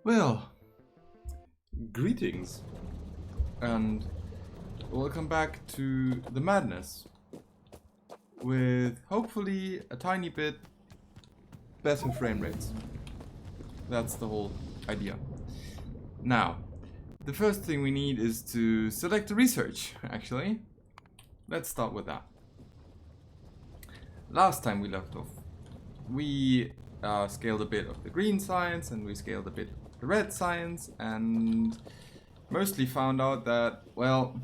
Well, greetings, and welcome back to the madness with hopefully a tiny bit better frame rates. That's the whole idea. Now, the first thing we need is to select a research, actually. Let's start with that. Last time we left off, we scaled a bit of the green science and we scaled a bit of the red science and mostly found out that, well,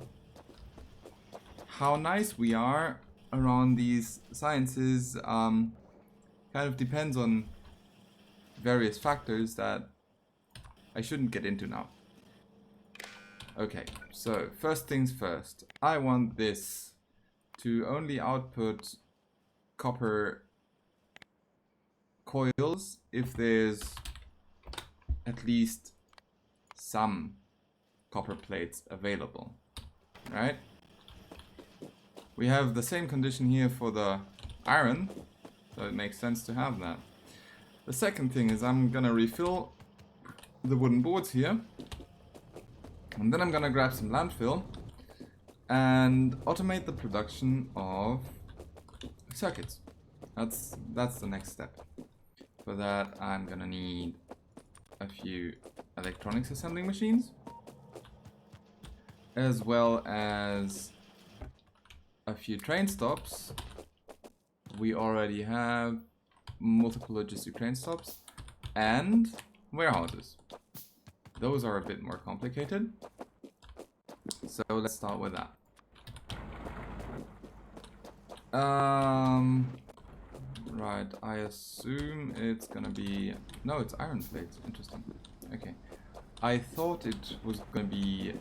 how nice we are around these sciences kind of depends on various factors that I shouldn't get into now. Okay, so first things first, I want this to only output copper coils if there's at least some copper plates available, right? We have the same condition here for the iron, so it makes sense to have that. The second thing is I'm gonna refill the wooden boards here, and then I'm gonna grab some landfill and automate the production of circuits. That's the next step. For that I'm gonna need a few electronics assembling machines, as well as a few train stops. We already have multiple logistic train stops and warehouses. Those are a bit more complicated, so let's start with that. Right, I assume it's gonna be... No, it's iron plates. Interesting. Okay. I thought it was gonna be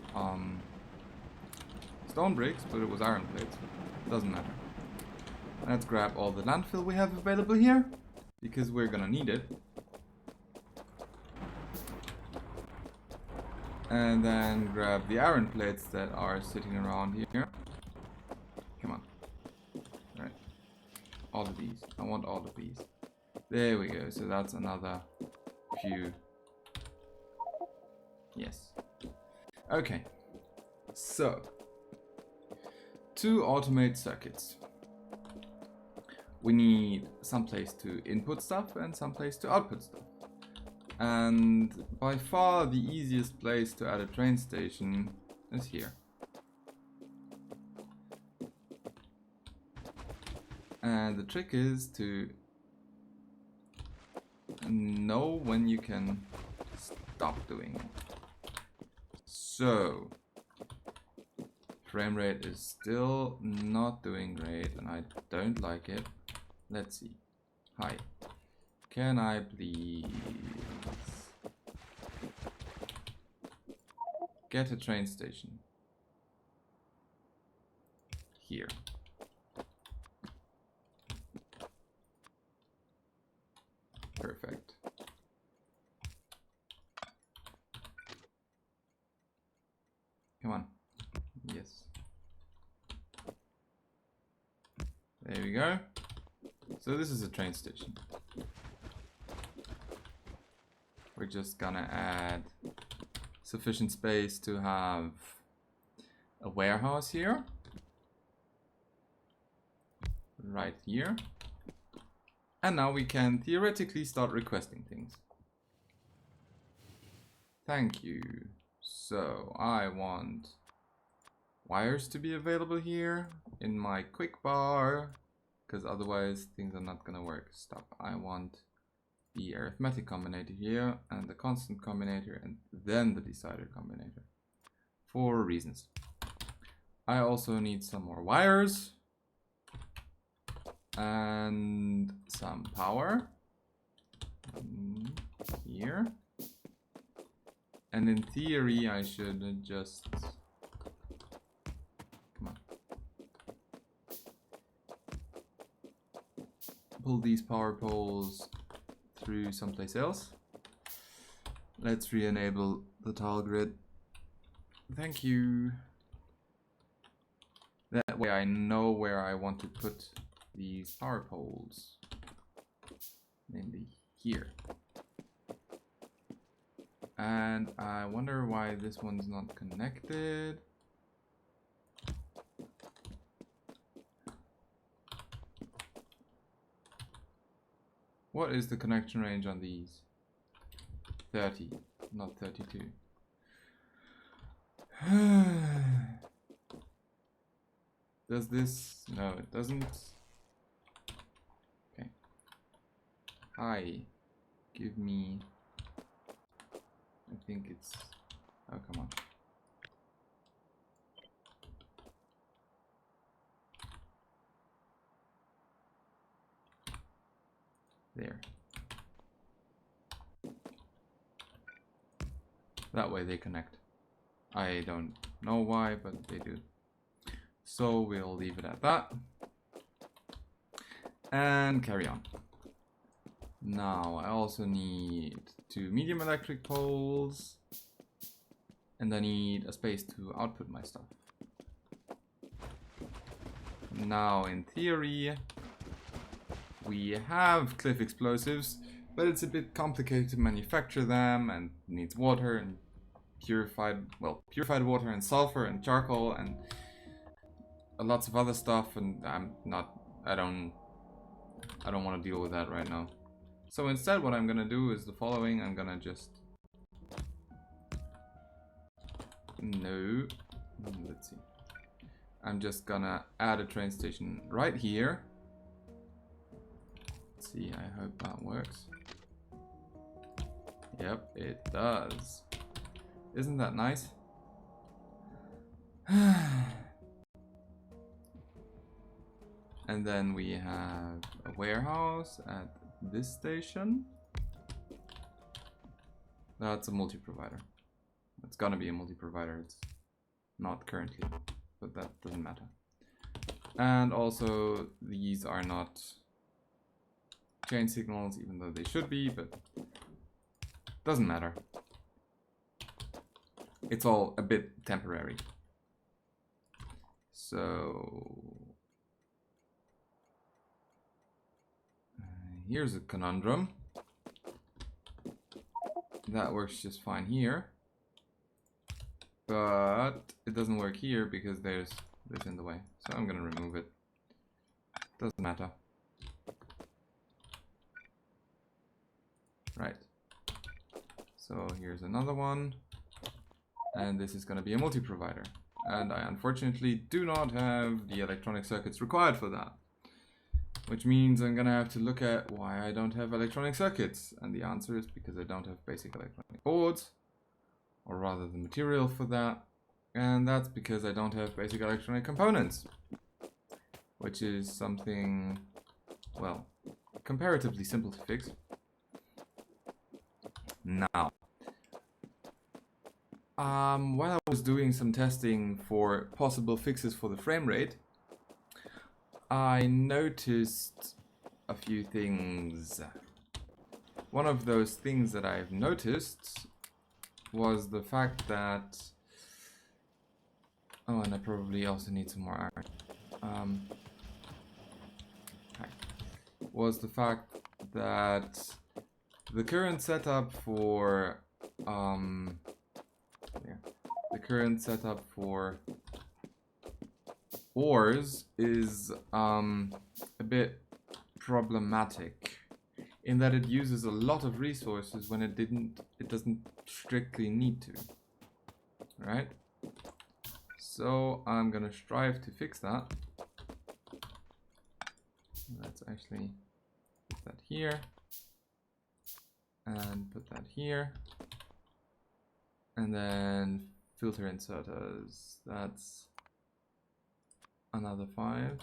stone bricks, but it was iron plates. Doesn't matter. Let's grab all the landfill we have available here, because we're gonna need it. And then grab the iron plates that are sitting around here. Come on. Right. All of these. I want all of these. There we go. So that's another few. Yes. Okay. So, to automate circuits, we need some place to input stuff and some place to output stuff. And by far the easiest place to add a train station is here. And the trick is to know when you can stop doing it. So, frame rate is still not doing great and I don't like it. Let's see. Hi. Can I please get a train station here? Perfect. Come on. Yes. There we go. So this is a train station. We're just gonna add sufficient space to have a warehouse here. Right here. And now we can theoretically start requesting things. Thank you. So I want wires to be available here in my quick bar, because otherwise things are not gonna work. Stop. I want the arithmetic combinator here and the constant combinator and then the decider combinator for reasons. I also need some more wires and some power here. And in theory I should just pull these power poles through someplace else. Let's re-enable the tile grid. Thank you. That way I know where I want to put these power poles. Namely here. And I wonder why this one's not connected. What is the connection range on these? 30, not 32. Does this? No, it doesn't. Okay. Hi. Give me. I think it's. Oh, come on. There. That way they connect. I don't know why, but they do. So we'll leave it at that. And carry on. Now I also need 2 medium electric poles. And I need a space to output my stuff. Now in theory, we have cliff explosives, but it's a bit complicated to manufacture them and needs water and purified water and sulfur and charcoal and lots of other stuff, and I don't want to deal with that right now. So instead what I'm gonna do is the following. I'm gonna just let's see. I'm just gonna add a train station right here. Let's see, I hope that works. Yep, it does. Isn't that nice? And then we have a warehouse at this station. That's a multi-provider. It's gonna be a multi-provider. It's not currently, but that doesn't matter. And also, these are not chain signals, even though they should be, but doesn't matter. It's all a bit temporary. So here's a conundrum. That works just fine here, but it doesn't work here because there's this in the way. So I'm gonna remove it. Doesn't matter. Right. So here's another one. And this is going to be a multi-provider. And I unfortunately do not have the electronic circuits required for that. Which means I'm going to have to look at why I don't have electronic circuits. And the answer is because I don't have basic electronic boards. Or rather the material for that. And that's because I don't have basic electronic components. Which is something, well, comparatively simple to fix. Now, while I was doing some testing for possible fixes for the frame rate, I noticed a few things. One of those things that I've noticed was the fact that... Oh, and I probably also need some more iron. Was the fact that the current setup for ores is a bit problematic in that it uses a lot of resources when it doesn't strictly need to, right? So I'm gonna strive to fix that. Let's actually put that here and put that here, and then filter inserters. That's another 5.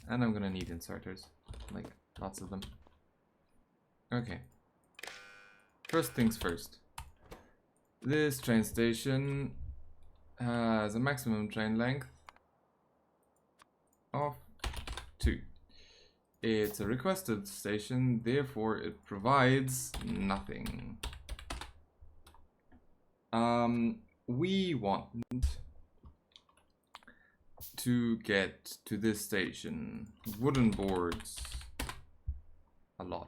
And I'm gonna need inserters, like lots of them. Okay. First things first. This train station has a maximum train length of 2. It's a requested station, therefore it provides nothing. We want to get to this station wooden boards a lot.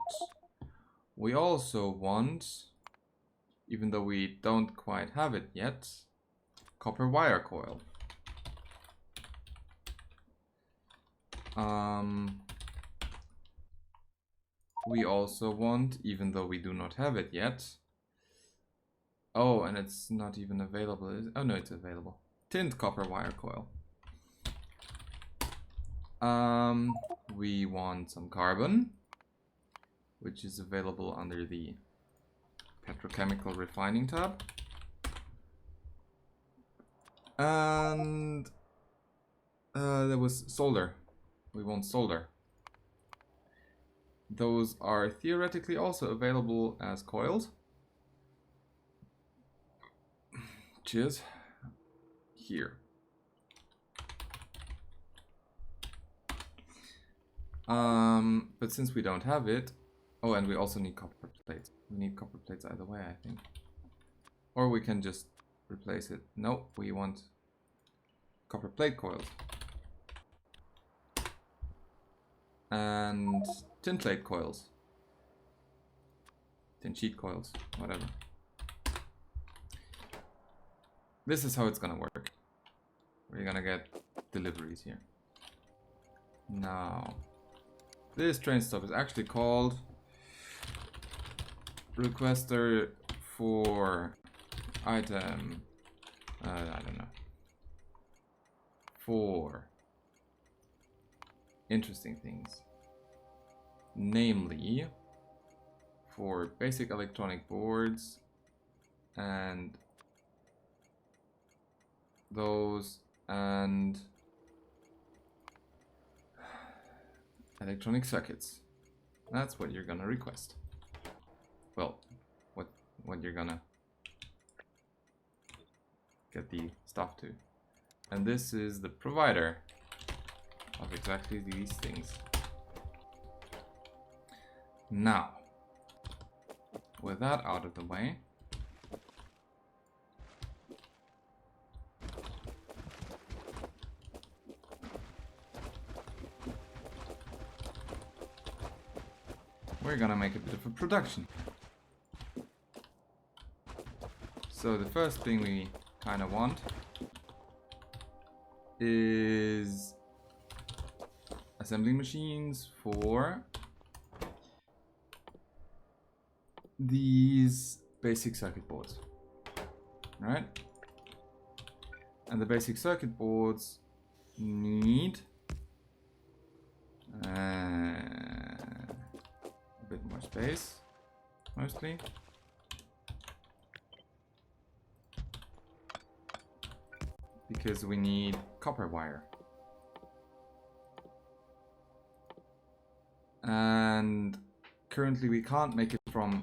We also want, even though we don't quite have it yet, copper wire coil. We also want, even though we do not have it yet, oh, and it's not even available. Oh no, it's available. Tinned copper wire coil. We want some carbon, which is available under the petrochemical refining tab. And there was solder. We want solder. Those are theoretically also available as coils. Cheers. Here. But since we don't have it, oh, and we also need copper plates. We need copper plates either way, I think. Or we can just replace it. No, we want copper plate coils. And tin plate coils. Tin sheet coils, whatever. This is how it's gonna work. We're gonna get deliveries here. Now, this train stop is actually called requester for item, I don't know, for interesting things, namely for basic electronic boards and those and electronic circuits. That's what you're gonna request. Well, what you're gonna get the stuff to. And this is the provider of exactly these things. Now, with that out of the way, we're gonna make a bit of a production. So the first thing we kind of want is assembly machines for these basic circuit boards, right? And the basic circuit boards need a bit more space, mostly. Because we need copper wire. And currently we can't make it from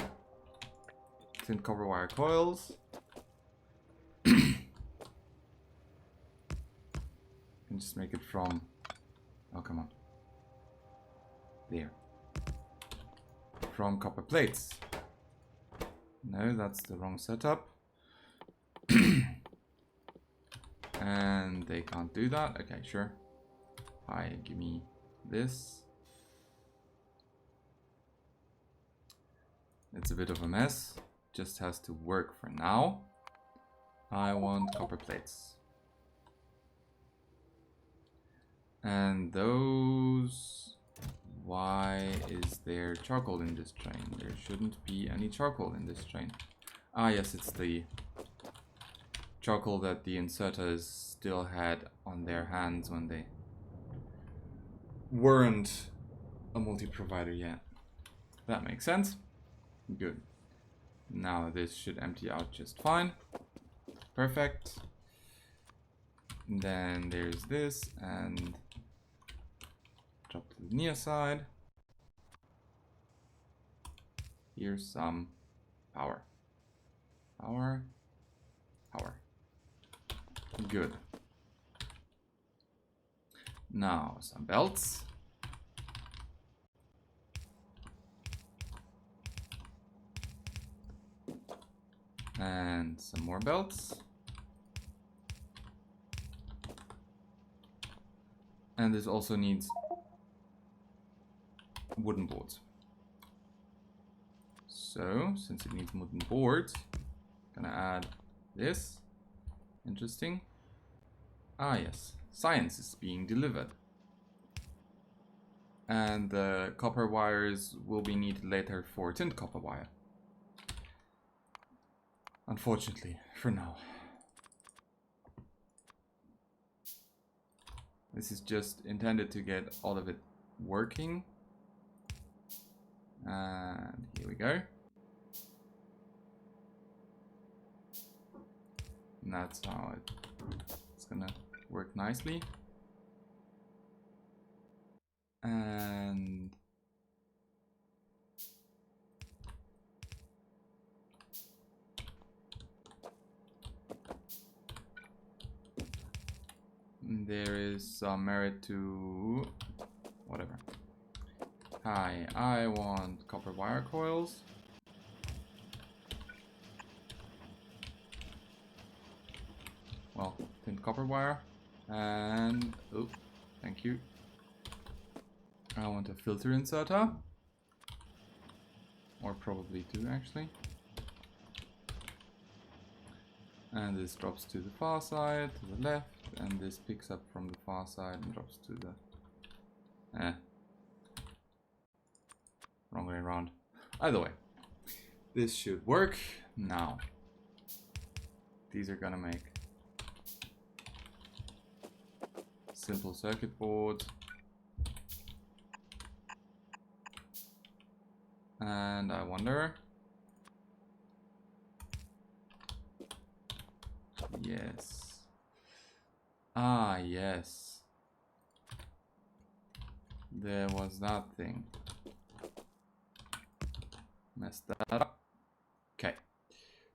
tin copper wire coils. And just make it from, oh come on, there, from copper plates. No, that's the wrong setup. And they can't do that. Okay, sure. Hi, give me this. It's a bit of a mess. Just has to work for now. I want copper plates. And those... Why is there charcoal in this train? There shouldn't be any charcoal in this train. Ah, yes, it's the charcoal that the inserters still had on their hands when they weren't a multi-provider yet. That makes sense. Good. Now this should empty out just fine. Perfect. And then there's this, and drop to the near side. Here's some power. Power. Power. Good. Now some belts. And some more belts. And this also needs wooden boards. So, since it needs wooden boards, gonna add this. Interesting. Ah, yes. Science is being delivered. And the copper wires will be needed later for tinned copper wire. Unfortunately, for now. This is just intended to get all of it working. And here we go. And that's how it's gonna work nicely. And there is some merit to whatever. Hi, I want copper wire coils. Well, thin copper wire. And oh, thank you. I want a filter inserter. Or probably two, actually. And this drops to the far side, to the left, and this picks up from the far side and drops to the... wrong way around. Either way, this should work. Now, these are gonna make simple circuit boards. And I wonder... Yes. Ah, yes. There was that thing. Messed that up. Okay.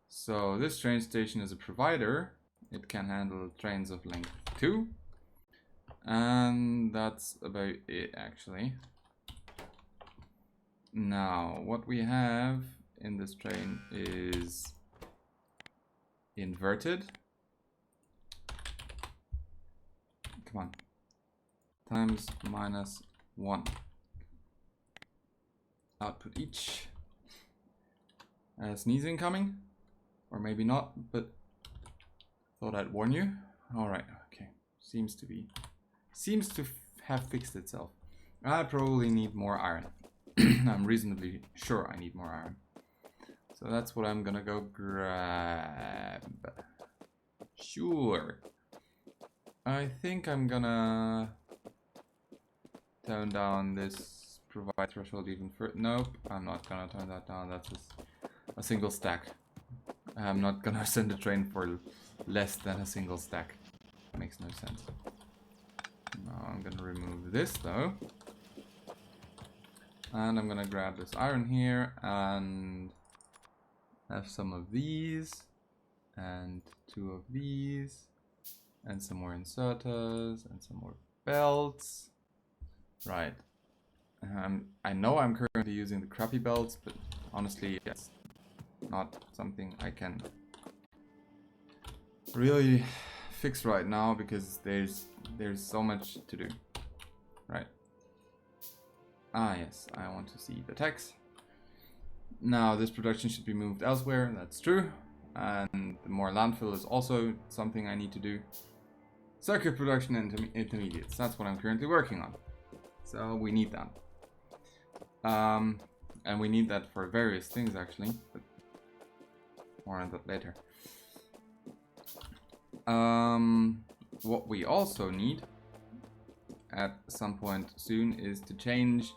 So this train station is a provider. It can handle trains of length 2. And that's about it, actually. Now, what we have in this train is inverted. Come on. Times minus 1. Output each. Sneezing coming? Or maybe not, but thought I'd warn you. Alright, okay. Seems to have fixed itself. I probably need more iron. I'm reasonably sure I need more iron. So that's what I'm gonna go grab. Sure. I think I'm gonna tone down this provide threshold even further. Nope, I'm not gonna tone that down. That's a single stack. I'm not gonna send a train for less than a single stack. Makes no sense. Now I'm gonna remove this though. And I'm gonna grab this iron here and have some of these and 2 of these and some more inserters and some more belts. Right. I know I'm currently using the crappy belts, but honestly it's not something I can really fix right now because there's so much to do. Right. Ah yes, I want to see the text. Now this production should be moved elsewhere, that's true. And the more landfill is also something I need to do. Circuit production and intermediates, that's what I'm currently working on. So we need that. And we need that for various things actually, but more on that later. What we also need at some point soon is to change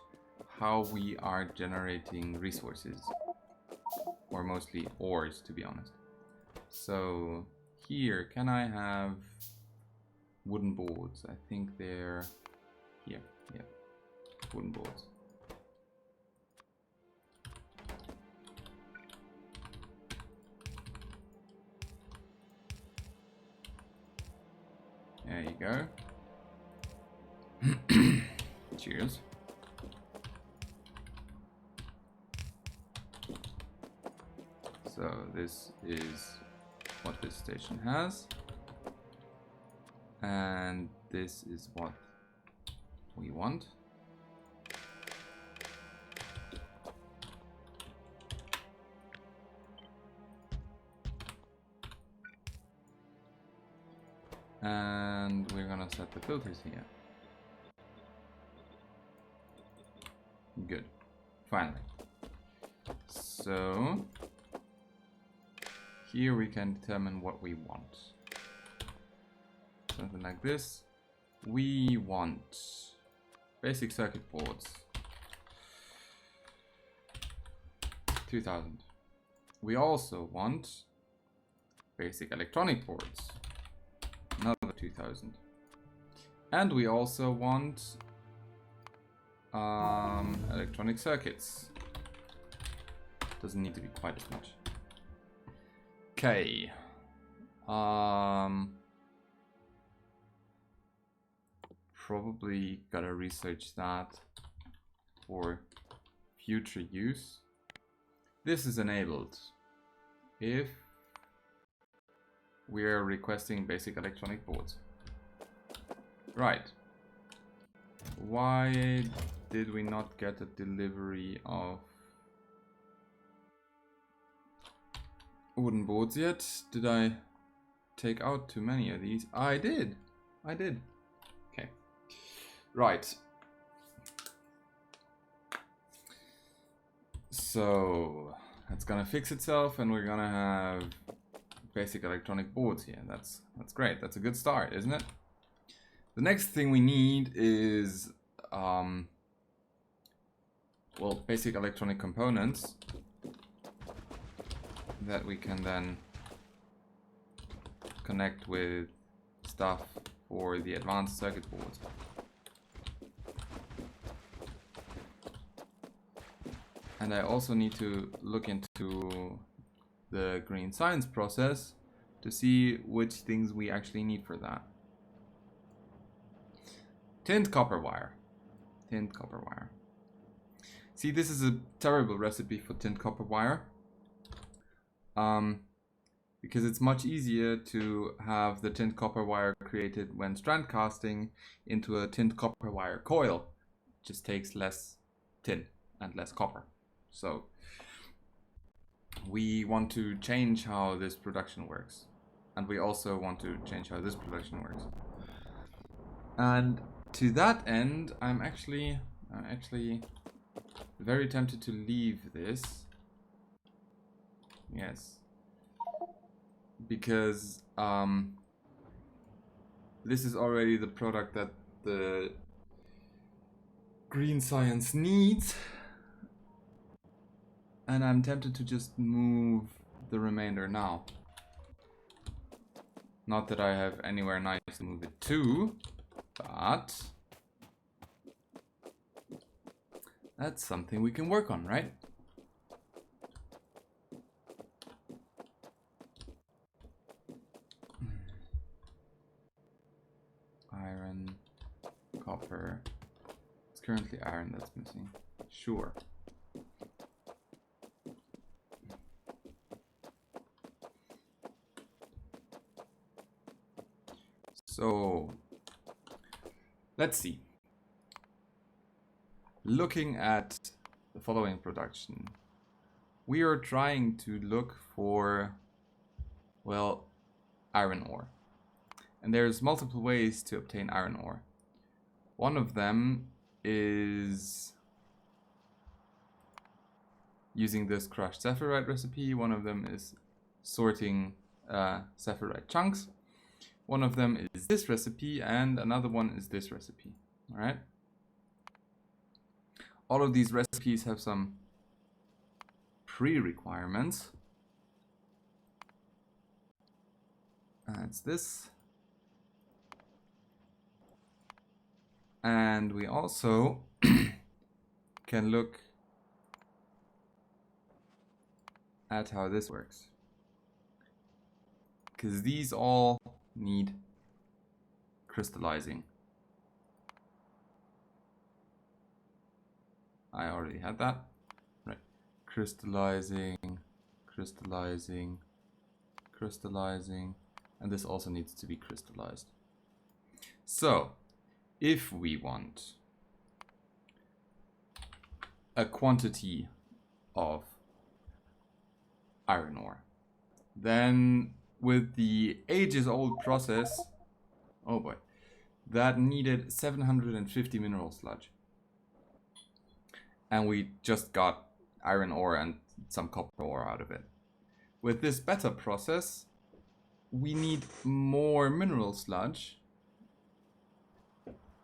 how we are generating resources, or mostly ores to be honest. So here, can I have wooden boards? I think they're here. Yeah, wooden boards. There you go. Cheers. So this is what this station has. And this is what we want. And we're gonna set the filters here. Good. Finally. So here we can determine what we want. Something like this. We want basic circuit boards. 2000. We also want basic electronic boards. Another 2000. And we also want electronic circuits. Doesn't need to be quite as much. Okay. Probably gotta research that for future use. This is enabled if we are requesting basic electronic boards. Right. Why did we not get a delivery of wooden boards yet? Did I take out too many of these? I did. Okay. Right. So that's gonna fix itself, and we're gonna have basic electronic boards here. That's great. That's a good start, isn't it? The next thing we need is well, basic electronic components that we can then connect with stuff for the advanced circuit boards. And I also need to look into the green science process to see which things we actually need for that. Tinned copper wire. Tinned copper wire. See, this is a terrible recipe for tinned copper wire. Because it's much easier to have the tinned copper wire created when strand casting into a tinned copper wire coil. It just takes less tin and less copper. So we want to change how this production works. And we also want to change how this production works. And to that end, I'm actually very tempted to leave this. Yes. Because this is already the product that the green science needs. And I'm tempted to just move the remainder now. Not that I have anywhere nice to move it to, but that's something we can work on, right? Iron, copper. It's currently iron that's missing. Sure. So let's see. Looking at the following production, we are trying to look for, well, iron ore. And there's multiple ways to obtain iron ore. One of them is using this crushed saphirite recipe. One of them is sorting saphirite chunks. One of them is this recipe, and another one is this recipe. All right. All of these recipes have some pre-requirements. It's this. And we also can look at how this works. Because these all need crystallizing. I already had that. Right. Crystallizing, crystallizing, crystallizing. And this also needs to be crystallized. So, if we want a quantity of iron ore, then with the ages-old process Oh boy. That needed 750 mineral sludge. And we just got iron ore and some copper ore out of it. With this better process, we need more mineral sludge,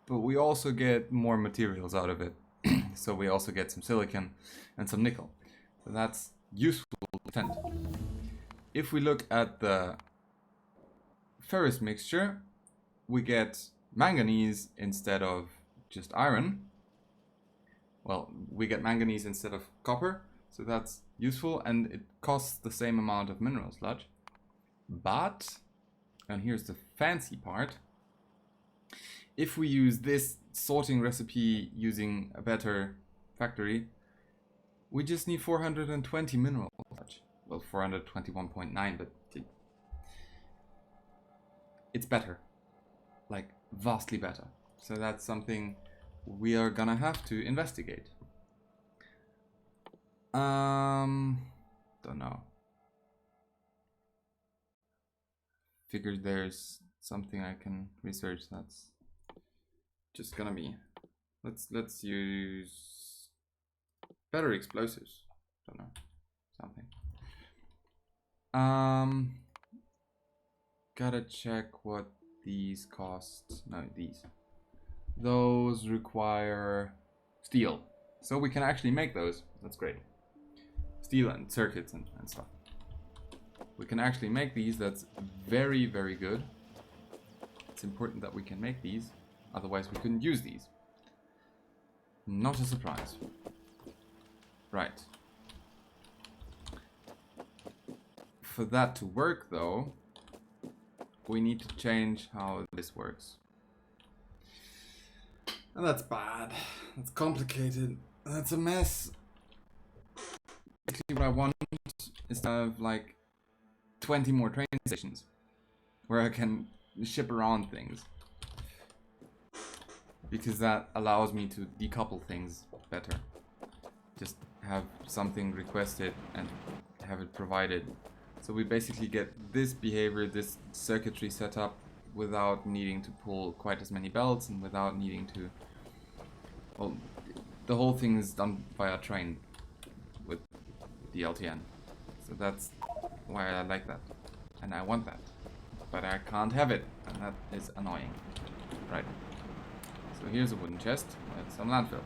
but we also get more materials out of it. So we also get some silicon and some nickel. So that's useful content. If we look at the ferrous mixture, we get manganese instead of just iron. Well, we get manganese instead of copper, so that's useful, and it costs the same amount of mineral sludge. But, and here's the fancy part, if we use this sorting recipe using a better factory, we just need 420 mineral sludge. Well, 421.9, but it's better. Like, vastly better. So that's something we are gonna have to investigate. Don't know. Figured there's something I can research that's just gonna be. Let's use better explosives. Don't know. Something. Gotta check what these cost. No, these. Those require steel. So we can actually make those. That's great. Steel and circuits and stuff. We can actually make these. That's very, very good. It's important that we can make these. Otherwise we couldn't use these. Not a surprise. Right. For that to work though, we need to change how this works. And that's bad. That's complicated. That's a mess. Actually, what I want is to have like 20 more train stations where I can ship around things. Because that allows me to decouple things better. Just have something requested and have it provided. So we basically get this behavior, this circuitry set up without needing to pull quite as many belts and without needing to... Well, the whole thing is done via train with the LTN. So that's why I like that. And I want that. But I can't have it. And that is annoying. Right. So here's a wooden chest with some landfill.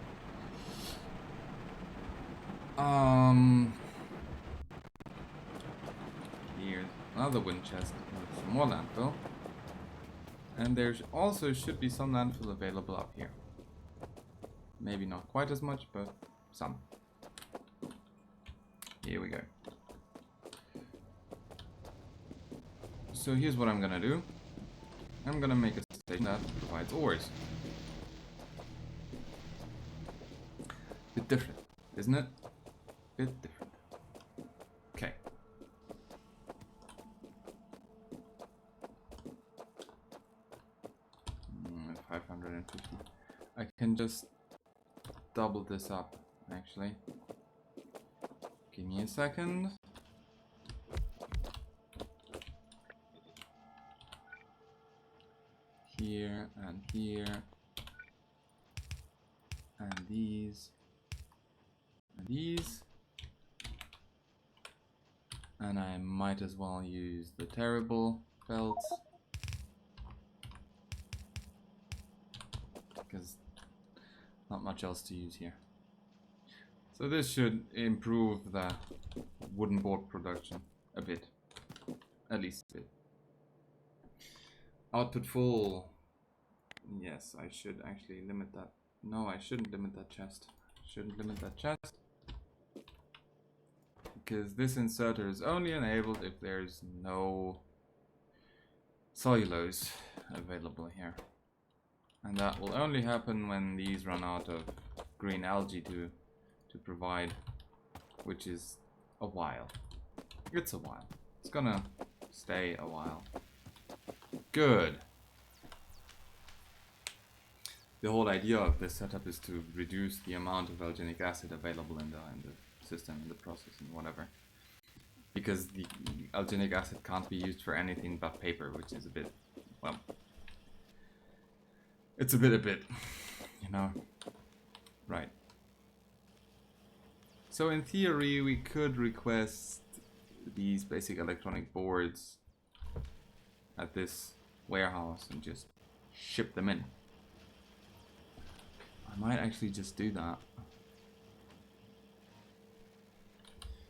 Here's another wooden chest with some more landfill. And there also should be some landfill available up here. Maybe not quite as much, but some. Here we go. So here's what I'm gonna do. I'm gonna make a station that provides ores. Bit different, isn't it? Bit different. Okay. Mm, 550. I can just double this up, actually. Give me a second. Here and here. And these. And these. And I might as well use the terrible belts. Because not much else to use here. So this should improve the wooden board production a bit. At least a bit. Output full. Yes, I should actually limit that. No, I shouldn't limit that chest. Shouldn't limit that chest. Because this inserter is only enabled if there's no cellulose available here. And that will only happen when these run out of green algae to provide, which is a while. It's a while. It's gonna stay a while. Good. The whole idea of this setup is to reduce the amount of alginic acid available in the system, in the process, and whatever. Because the alginic acid can't be used for anything but paper, which is a bit, well, it's a bit, you know. Right. So in theory, we could request these basic electronic boards at this warehouse and just ship them in. I might actually just do that,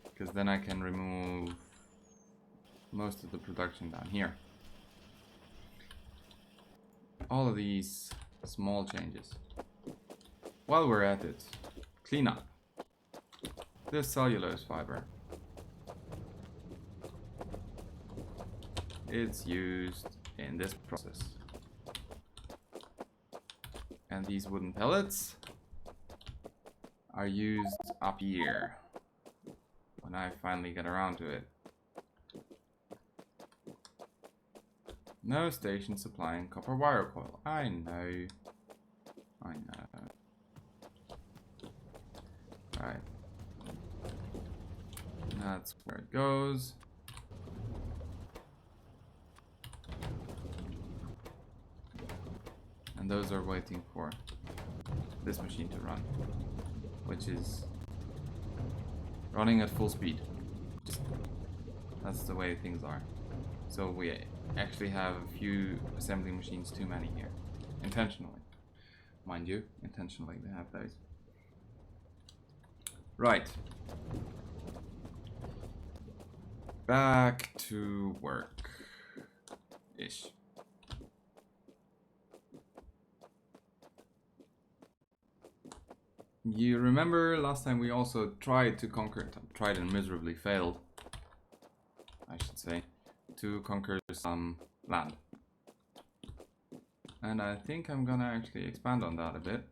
because then I can remove most of the production down here. All of these small changes. While we're at it, clean up this cellulose fiber. It's used in this process. And these wooden pellets are used up here when I finally get around to it. No station supplying copper wire coil. I know. Right. That's where it goes. And those are waiting for this machine to run, which is running at full speed. That's the way things are. So we actually have a few assembly machines too many here. Intentionally. Mind you, intentionally they have those. Right. Back to work. Ish. You remember last time we also tried to conquer, tried and miserably failed, I should say, to conquer some land. And I think I'm gonna actually expand on that a bit.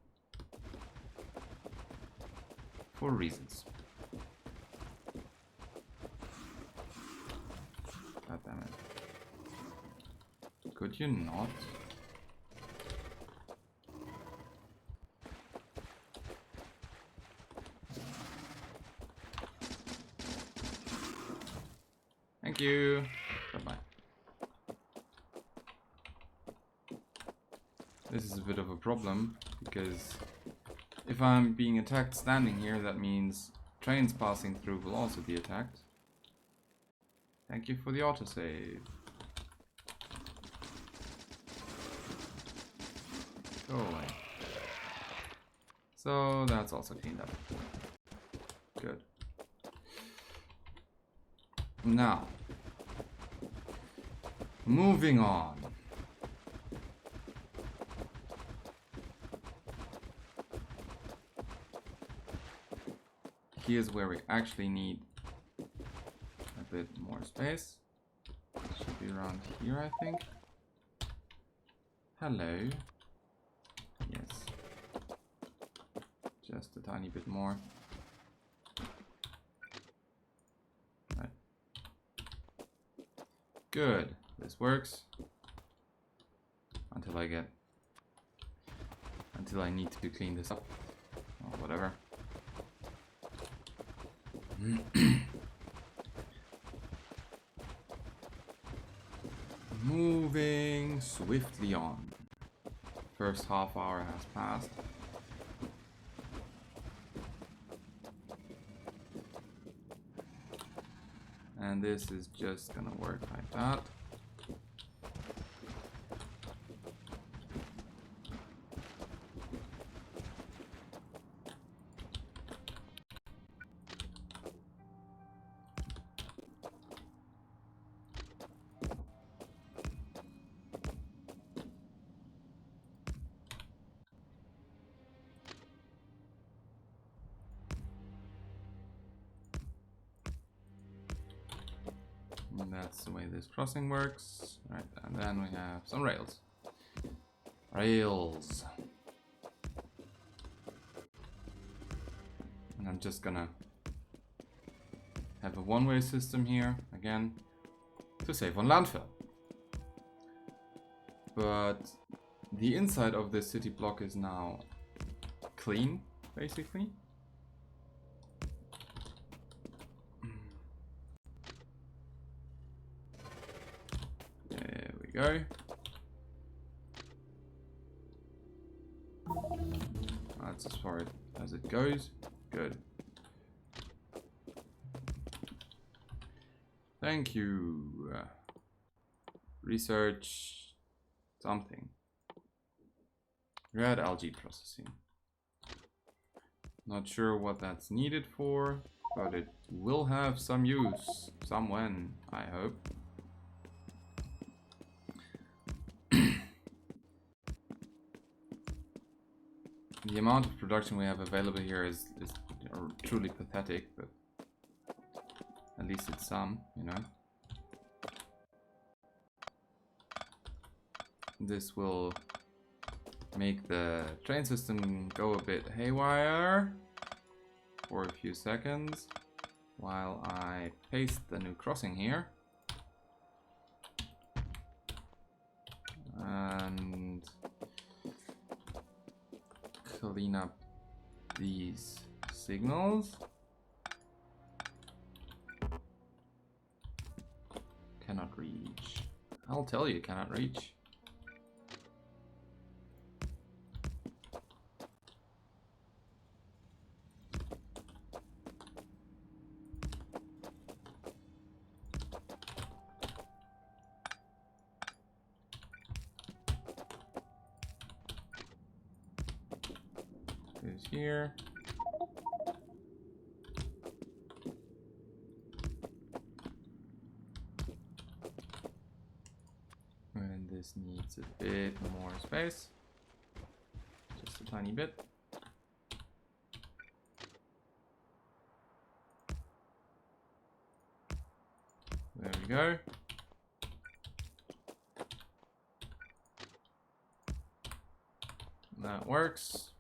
For reasons. God damn it. Could you not? Thank you. Bye-bye. This is a bit of a problem, because if I'm being attacked standing here, that means trains passing through will also be attacked. Thank you for the autosave. Go away. So that's also cleaned up. Good. Now, moving on. Here's where we actually need a bit more space. Should be around here, I think. Hello. Yes. Just a tiny bit more. Right. Good. This works. Until I need to clean this up. Or whatever. Moving swiftly on. First half hour has passed. And this is just gonna work like that. And that's the way this crossing works. Right, and then we have some rails. Rails. And I'm just gonna have a one-way system here, again, to save on landfill. But the inside of this city block is now clean, basically. There we go. That's as far as it goes. Good. Thank you. Research something. Red algae processing. Not sure what that's needed for, but it will have some use. Some when, I hope. The amount of production we have available here is truly pathetic, but at least it's some, you know. This will make the train system go a bit haywire for a few seconds while I paste the new crossing here. And clean up these signals. Cannot reach. I'll tell you, cannot reach. Goes here. And this needs a bit more space. Just a tiny bit. There we go. That works.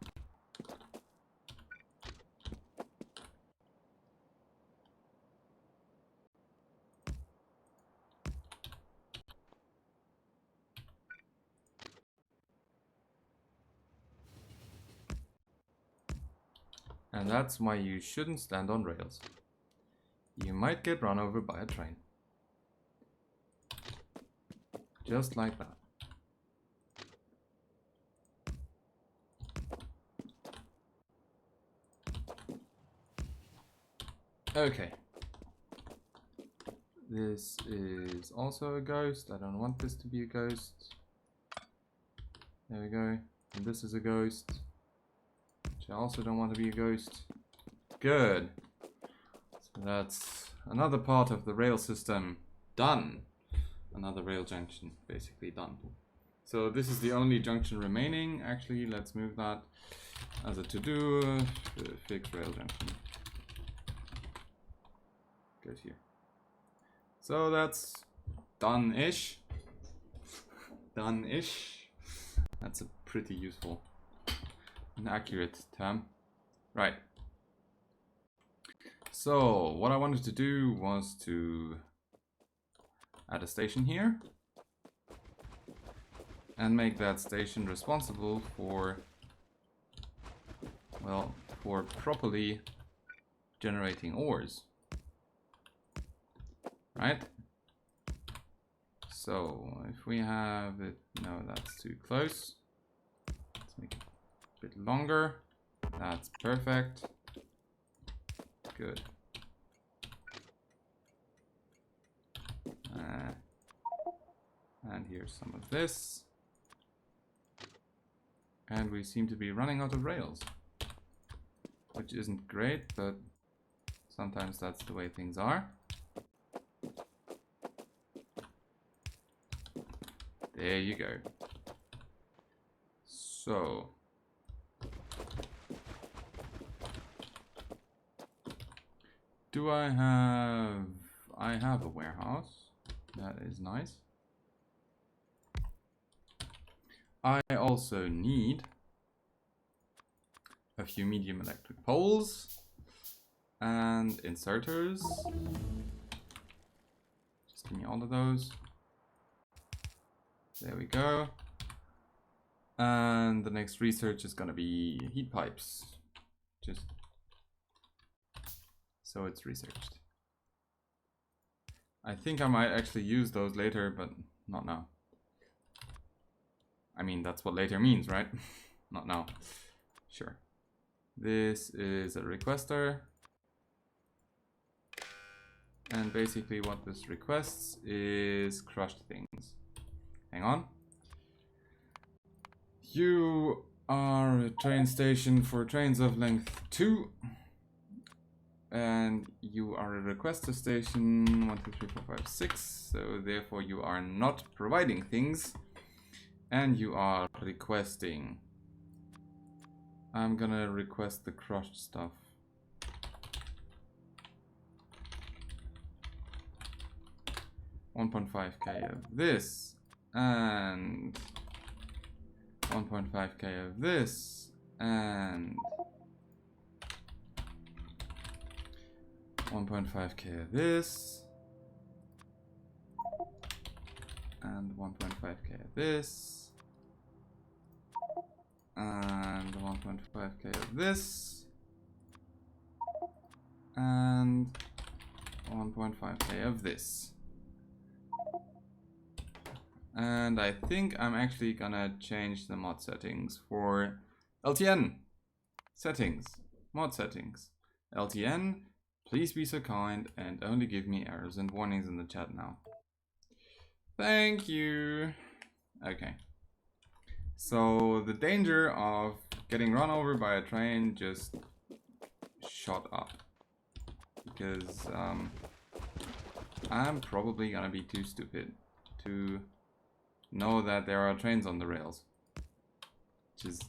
And that's why you shouldn't stand on rails. You might get run over by a train. Just like that. Okay. This is also a ghost. I don't want this to be a ghost. There we go. And this is a ghost. Which I also don't want to be a ghost. Good. So that's another part of the rail system done. Another rail junction basically done. So this is the only junction remaining. Actually, let's move that as a to-do. Fix rail junction. Goes here. So that's done-ish. Done-ish. That's a pretty useful and accurate term. Right. So what I wanted to do was to add a station here and make that station responsible for, well, for properly generating ores. Right? So if we have it, no, that's too close. Let's make it a bit longer. That's perfect. Good. And here's some of this. And we seem to be running out of rails, which isn't great, but sometimes that's the way things are. There you go. So do I have a warehouse. That is nice. I also need a few medium electric poles and inserters. Just give me all of those. There we go. And the next research is going to be heat pipes. Just so it's researched. I think I might actually use those later, but not now. I mean, that's what later means, right? Not now. Sure. This is a requester. And basically what this requests is crushed things. Hang on. You are a train station for trains of length 2. And you are a requester station 1, 2, 3, 4, 5, 6. So therefore you are not providing things. And you are requesting. I'm gonna request the crushed stuff. $1.5k of this, and 1.5k of this, and 1.5k of this, and 1.5k of this, and 1.5k of this, and 1.5k of this. And I think I'm actually gonna change the mod settings for LTN settings, mod settings. LTN, please be so kind and only give me errors and warnings in the chat now. Thank you. Okay. So the danger of getting run over by a train just shot up. Because I'm probably gonna be too stupid to know that there are trains on the rails. Which is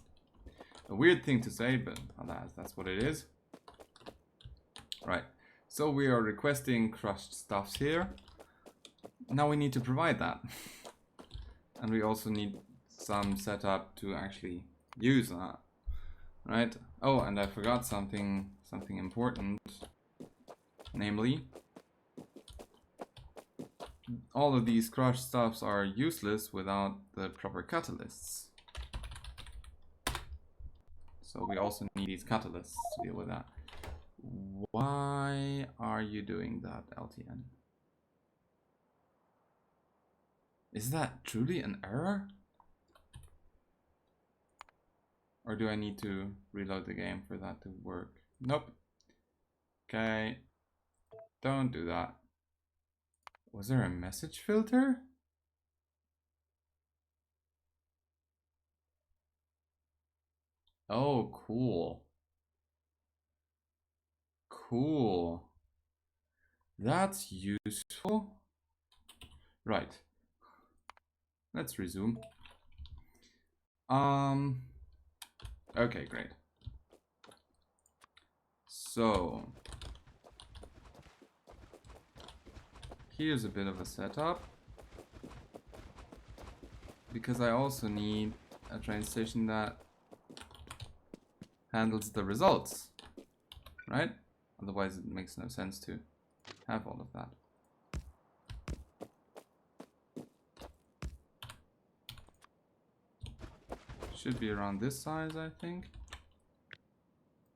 a weird thing to say, but alas, that's what it is. Right, so we are requesting crushed stuffs here. Now we need to provide that. And we also need some setup to actually use that. Right? Oh, and I forgot something important. Namely, all of these crushed stuffs are useless without the proper catalysts. So we also need these catalysts to deal with that. Why are you doing that, LTN? Is that truly an error? Or do I need to reload the game for that to work? Nope. Okay. Don't do that. Was there a message filter? Oh, cool. Cool. That's useful. Right. Let's resume. Okay, great. So here's a bit of a setup, because I also need a train station that handles the results, right? Otherwise it makes no sense to have all of that. Should be around this size, I think.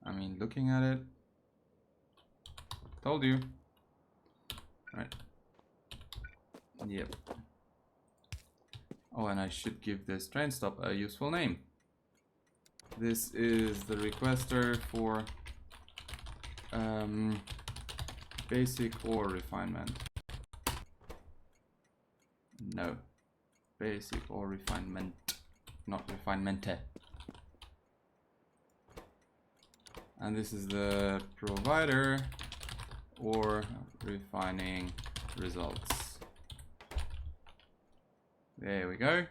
I mean, looking at it, told you. Right. Yep. Oh, and I should give this train stop a useful name. This is the requester for basic ore refinement. No. Basic ore refinement. Not refinemente. And this is the provider or refining results. There we go.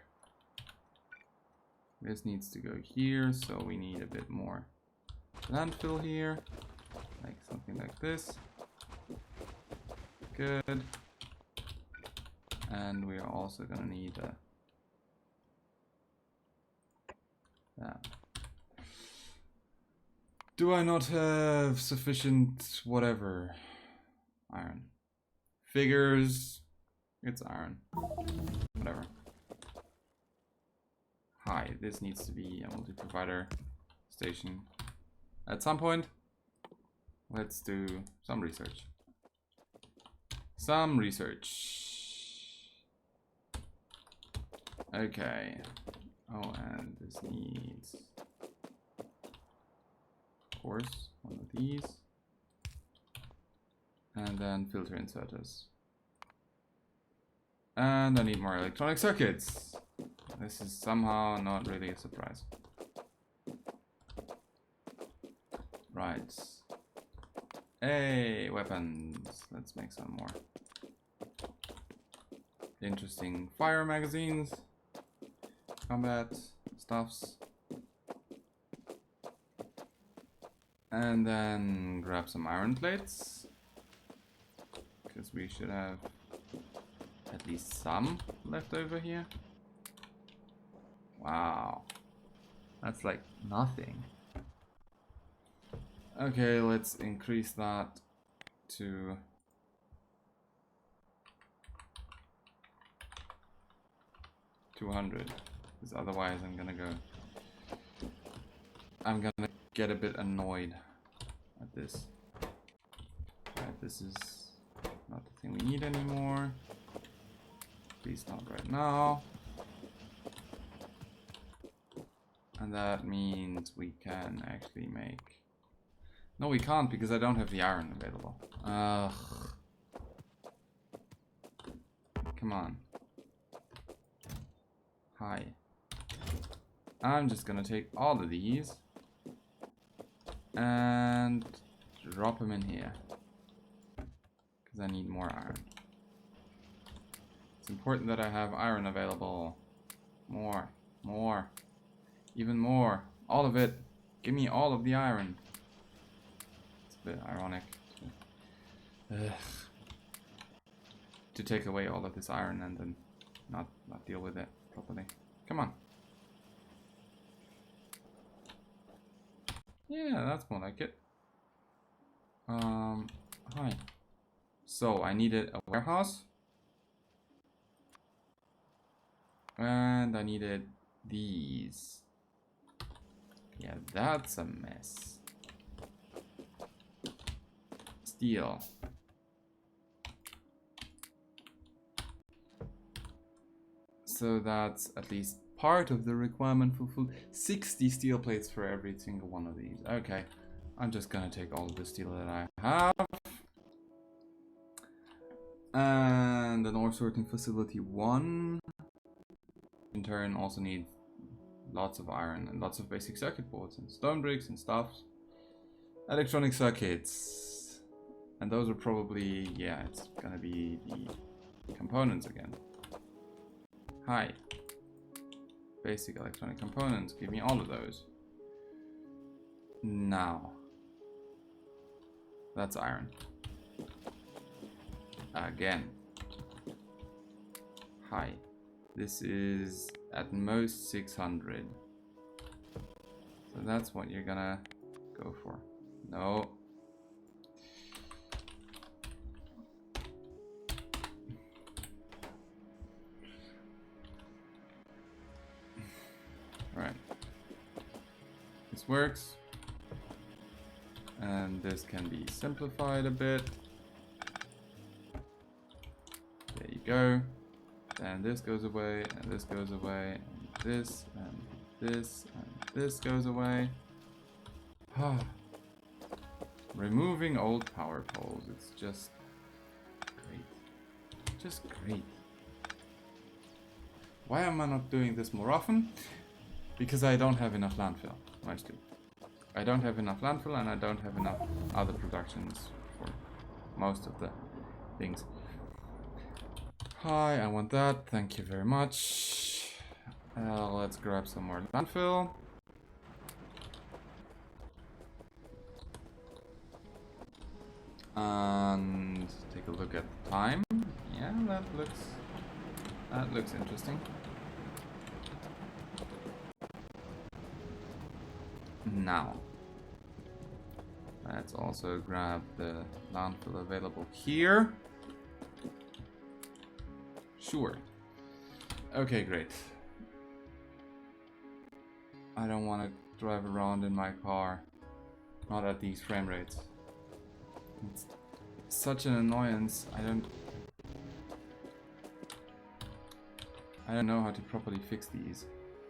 This needs to go here, so we need a bit more landfill here, like something like this. Good. And we are also gonna need a that. Do I not have sufficient whatever? Iron. Figures. It's iron. Whatever. Hi, this needs to be a multi-provider station. At some point, let's do some research. Some research. Okay. Oh, and this needs of course, one of these. And then filter inserters. And I need more electronic circuits. This is somehow not really a surprise. Right. Hey, weapons. Let's make some more. Interesting fire magazines. Combat stuffs. And then grab some iron plates. Because we should have at least some left over here. Wow. That's like nothing. Okay, let's increase that to 200. Because otherwise I'm gonna get a bit annoyed at this. Right, this is not the thing we need anymore. Please not right now. And that means we can actually make... No, we can't because I don't have the iron available. Ugh. Come on. Hi. I'm just gonna take all of these and drop them in here. Because I need more iron. It's important that I have iron available. More. More. Even more. All of it. Give me all of the iron. It's a bit ironic to take away all of this iron and then not deal with it properly. Come on. Yeah, that's more like it. Hi. So I needed a warehouse. And I needed these. Yeah, that's a mess. Steel. So that's at least part of the requirement fulfilled. 60 steel plates for every single one of these. Okay, I'm just gonna take all of the steel that I have. And an ore sorting facility 1. In turn also need lots of iron and lots of basic circuit boards and stone bricks and stuff. Electronic circuits. And those are probably, yeah, it's gonna be the components again. Hi. Basic electronic components, give me all of those. Now. That's iron. Again. Hi. This is at most 600. So that's what you're gonna go for. No. Alright. This works. And this can be simplified a bit. There you go. And this goes away, and this goes away, and this goes away. Removing old power poles, it's just great. Just great. Why am I not doing this more often? Because I don't have enough landfill, mostly. I don't have enough landfill and I don't have enough other productions for most of the things. Hi, I want that. Thank you very much. Let's grab some more landfill. And take a look at the time. Yeah, that looks interesting. Now, let's also grab the landfill available here. Sure. Okay, great. I don't want to drive around in my car. Not at these frame rates. It's such an annoyance. I don't know how to properly fix these.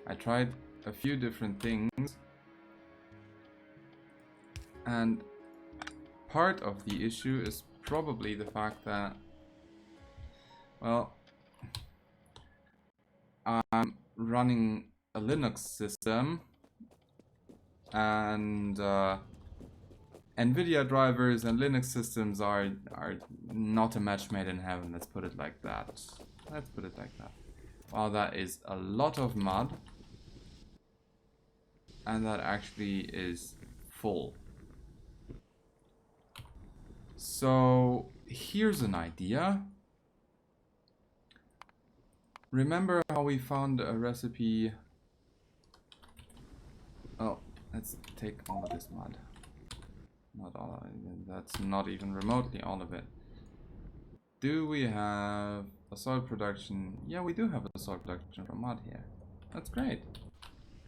I tried a few different things. And part of the issue is probably the fact that, well, I'm running a Linux system, and NVIDIA drivers and Linux systems are not a match made in heaven. Let's put it like that. Let's put it like that. Wow, that is a lot of mud, and that actually is full. So here's an idea. Remember how we found a recipe? Oh, let's take all of this mud. Not all of it. That's not even remotely all of it. Do we have a soil production? Yeah, we do have a soil production from mud here. That's great.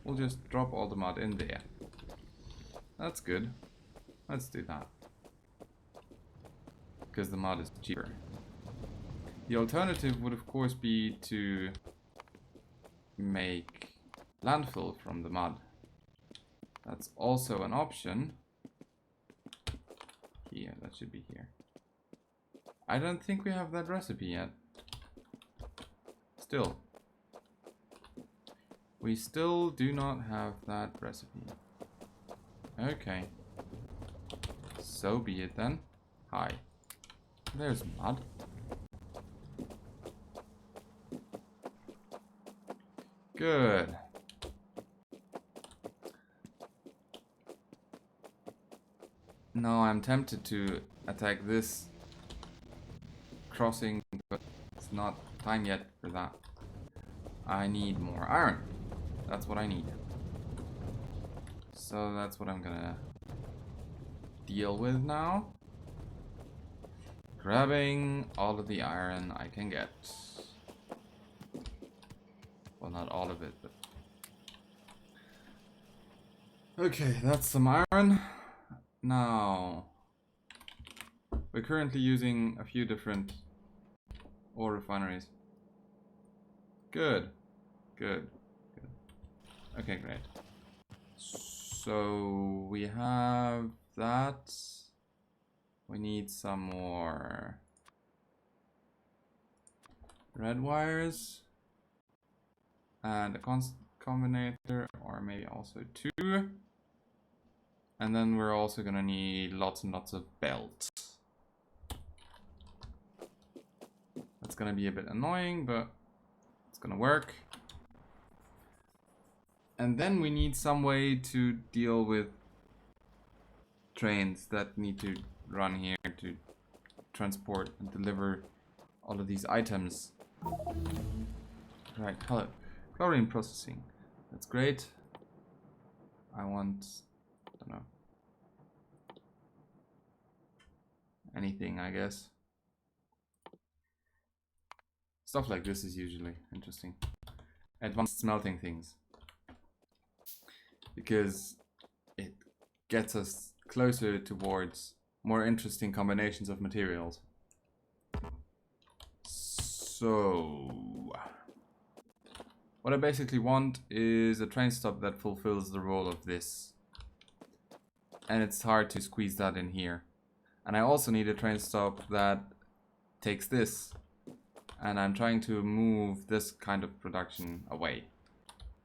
We'll just drop all the mud in there. That's good. Let's do that. Because the mud is cheaper. The alternative would of course be to make landfill from the mud. That's also an option. Here, that should be here. I don't think we have that recipe yet. Still. We still do not have that recipe. Okay. So be it then. Hi. There's mud. Good. Now I'm tempted to attack this crossing, but it's not time yet for that. I need more iron. That's what I need. So that's what I'm gonna deal with now. Grabbing all of the iron I can get. Well, not all of it, but... Okay, that's some iron. Now, we're currently using a few different ore refineries. Good. Good. Good. Okay, great. So, we have that. We need some more red wires. And a combinator, or maybe also 2. And then we're also gonna need lots and lots of belts. That's gonna be a bit annoying, but it's gonna work. And then we need some way to deal with trains that need to run here to transport and deliver all of these items. Right, chlorine processing. That's great. I want, I don't know, anything, I guess. Stuff like this is usually interesting. Advanced smelting things. Because it gets us closer towards more interesting combinations of materials. So... what I basically want is a train stop that fulfills the role of this. And it's hard to squeeze that in here. And I also need a train stop that takes this. And I'm trying to move this kind of production away.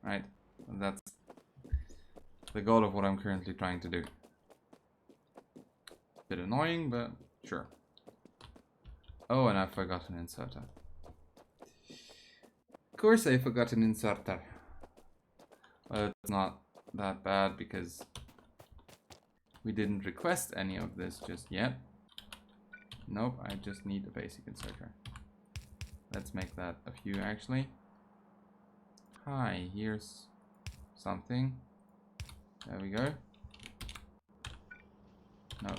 Right? And that's the goal of what I'm currently trying to do. Bit annoying, but sure. Oh, and I forgot an inserter. Of course I forgot an inserter. Well, it's not that bad because we didn't request any of this just yet. Nope, I just need a basic inserter. Let's make that a few actually. Hi, here's something. There we go. No.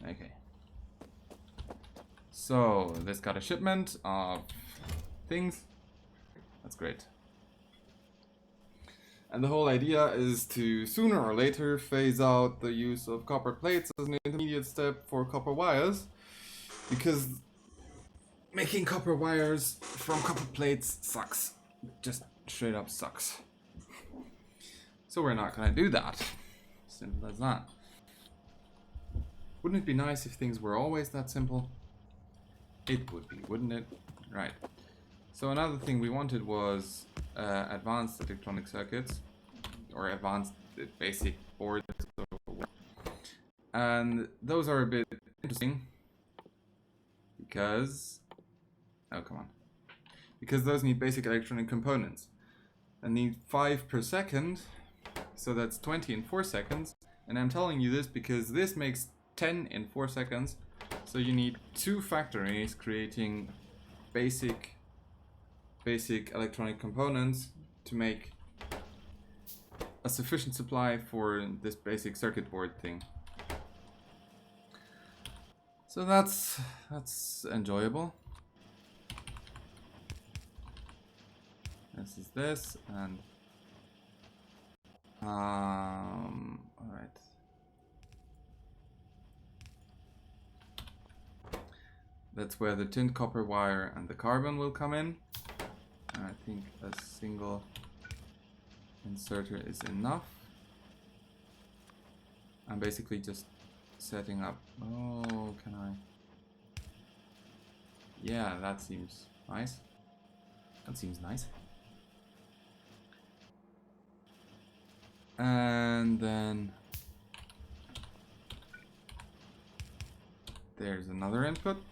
Okay. So, this got a shipment of things. That's great. And the whole idea is to sooner or later phase out the use of copper plates as an intermediate step for copper wires. Because making copper wires from copper plates sucks. Just straight up sucks. So we're not gonna do that. Simple as that. Wouldn't it be nice if things were always that simple? It would be, wouldn't it? Right. So another thing we wanted was advanced electronic circuits, or advanced basic boards. And those are a bit interesting because, oh come on, because those need basic electronic components and need 5 per second, so that's 20 in 4 seconds. And I'm telling you this because this makes 10 in 4 seconds, so you need 2 factories creating basic electronic components to make a sufficient supply for this basic circuit board thing. So that's enjoyable. This is this, and all right. That's where the tin copper wire and the carbon will come in. And I think a single inserter is enough. I'm basically just setting up. Oh, can I? Yeah, that seems nice. That seems nice. And then there's another input,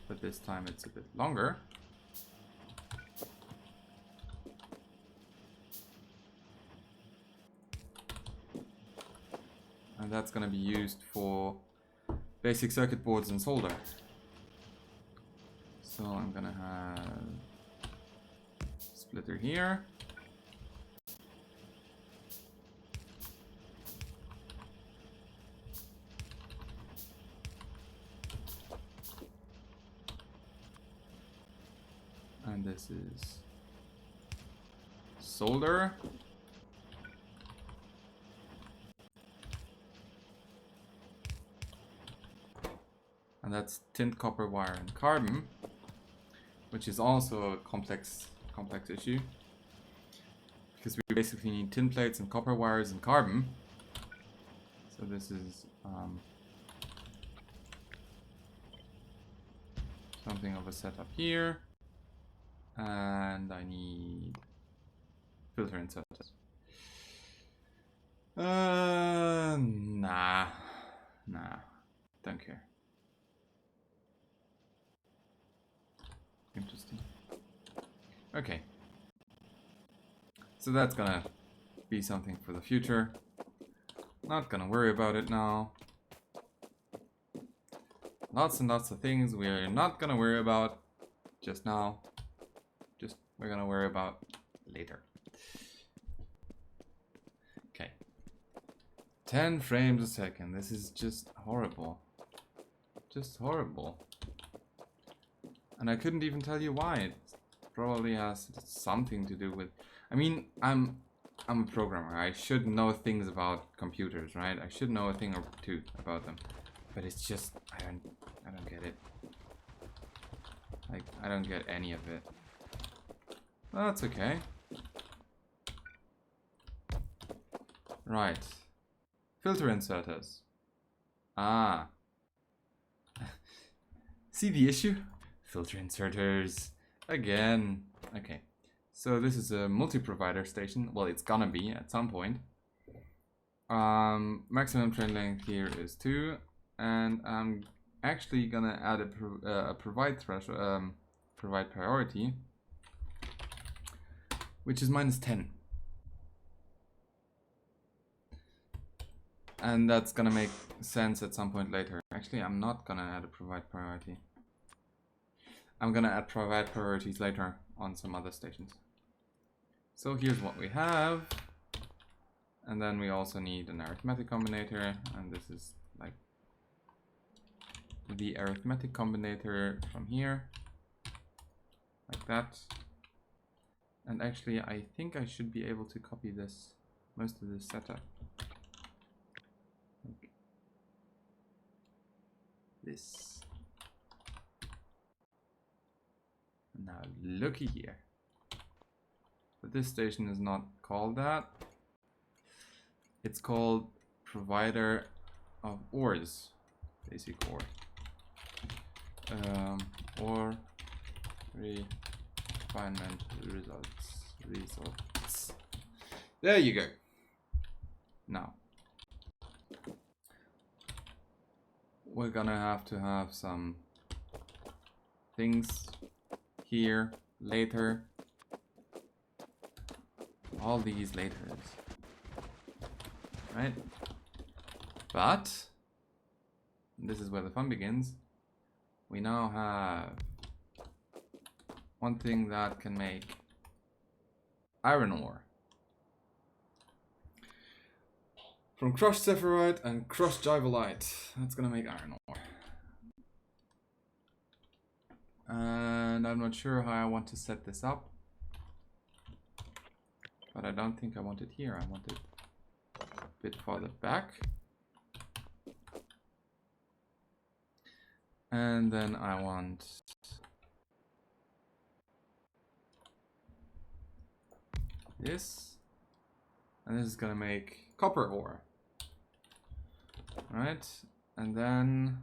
but this time it's a bit longer. And that's going to be used for basic circuit boards and solder. So I'm going to have splitter here. And this is solder. And that's tin, copper, wire, and carbon, which is also a complex issue, because we basically need tin plates and copper wires and carbon. So this is something of a setup here, and I need filter inserters. Nah, don't care. Interesting. Okay. So that's gonna be something for the future. Not gonna worry about it now. Lots and lots of things we're not gonna worry about just now. Just we're gonna worry about later. Okay. 10 frames a second. This is just horrible. Just horrible. And I couldn't even tell you why. It probably has something to do with... I mean, I'm a programmer. I should know things about computers, right? I should know a thing or two about them. But it's just... I don't get it. Like, I don't get any of it. Well, that's okay. Right. Filter inserters. Ah. See the issue? Filter inserters again. Okay, so this is a multi-provider station. Well, it's gonna be at some point. Maximum train length here is 2, and I'm actually gonna add a provide threshold, provide priority, which is -10, and that's gonna make sense at some point later. Actually, I'm not gonna add a provide priority. I'm gonna add provide priorities later on some other stations. So here's what we have. And then we also need an arithmetic combinator, and this is like the arithmetic combinator from here. Like that. And actually I think I should be able to copy this, most of this setup. Like this. Now looky here. But this station is not called that. It's called provider of ores, basic ore. Ore refinement results. There you go. Now we're gonna have to have some things here later. All these laters, right? But this is where the fun begins. We now have one thing that can make iron ore from crushed sepharite and crushed gyvolite. That's gonna make iron ore. And I'm not sure how I want to set this up, but I don't think I want it here. I want it a bit farther back. And then I want this, and this is gonna make copper ore, right? And then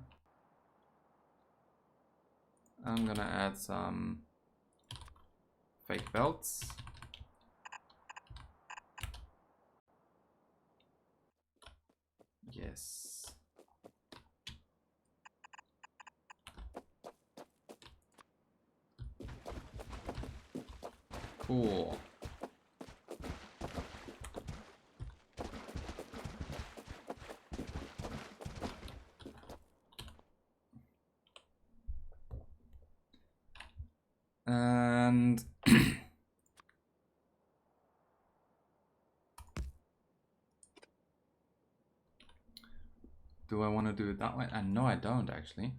I'm gonna add some fake belts. Yes. Cool. And do I want to do it that way? And no, I don't actually.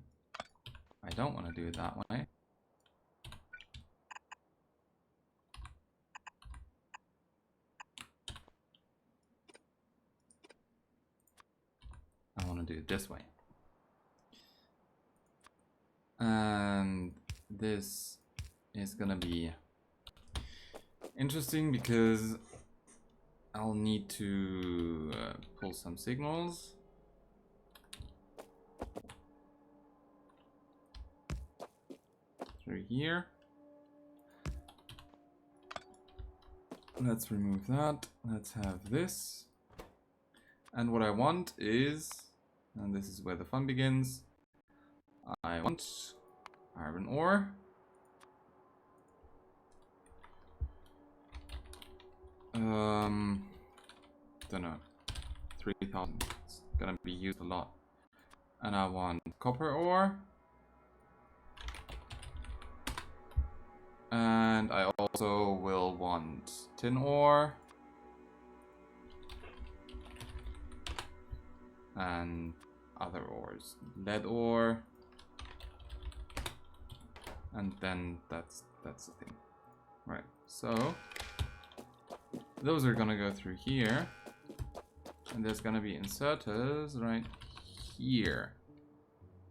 I don't want to do it that way. I want to do it this way. And this is gonna be interesting because I'll need to pull some signals. Through here. Let's remove that. Let's have this. And what I want is, and this is where the fun begins, I want iron ore. Don't know, 3,000. It's gonna be used a lot. And I want copper ore. And I also will want tin ore. And other ores. Lead ore. And then that's the thing. Right, so those are gonna go through here. And there's gonna be inserters right here.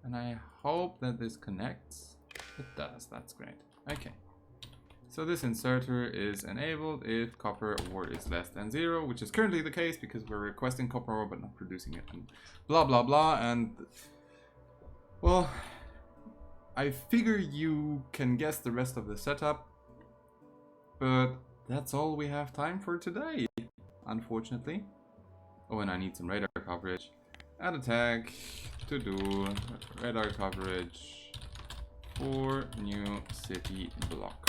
And I hope that this connects. It does, that's great. Okay. So this inserter is enabled if copper ore is less than 0, which is currently the case because we're requesting copper ore but not producing it, and blah blah blah. And well, I figure you can guess the rest of the setup, but that's all we have time for today, unfortunately. Oh, and I need some radar coverage. Add a tag to do radar coverage for new city block.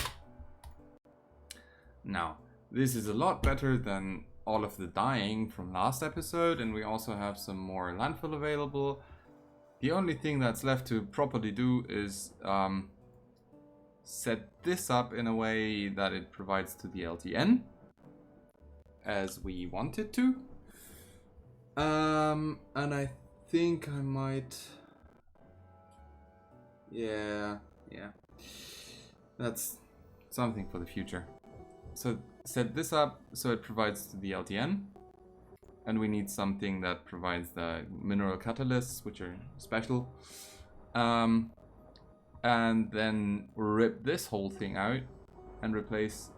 Now, this is a lot better than all of the dying from last episode, and we also have some more landfill available. The only thing that's left to properly do is set this up in a way that it provides to the LTN as we want it to. And I think I might... Yeah. That's something for the future. So set this up so it provides to the LTN, and we need something that provides the mineral catalysts, which are special, and then rip this whole thing out and replace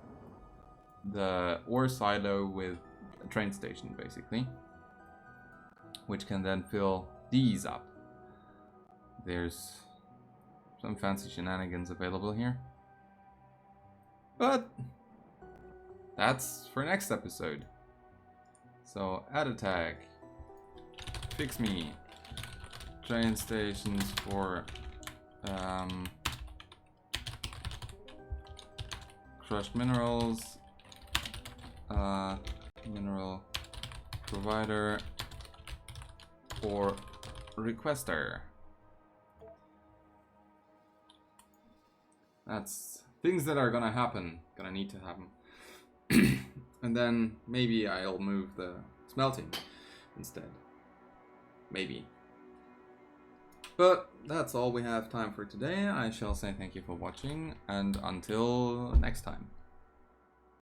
the ore silo with a train station, basically. which can then fill these up. There's some fancy shenanigans available here. But that's for next episode. So add a tag. Fix me. Train stations for crushed minerals. Mineral provider or requester. That's things that are gonna happen, gonna need to happen. And then maybe I'll move the smelting instead. Maybe. But that's all we have time for today. I shall say thank you for watching, and until next time.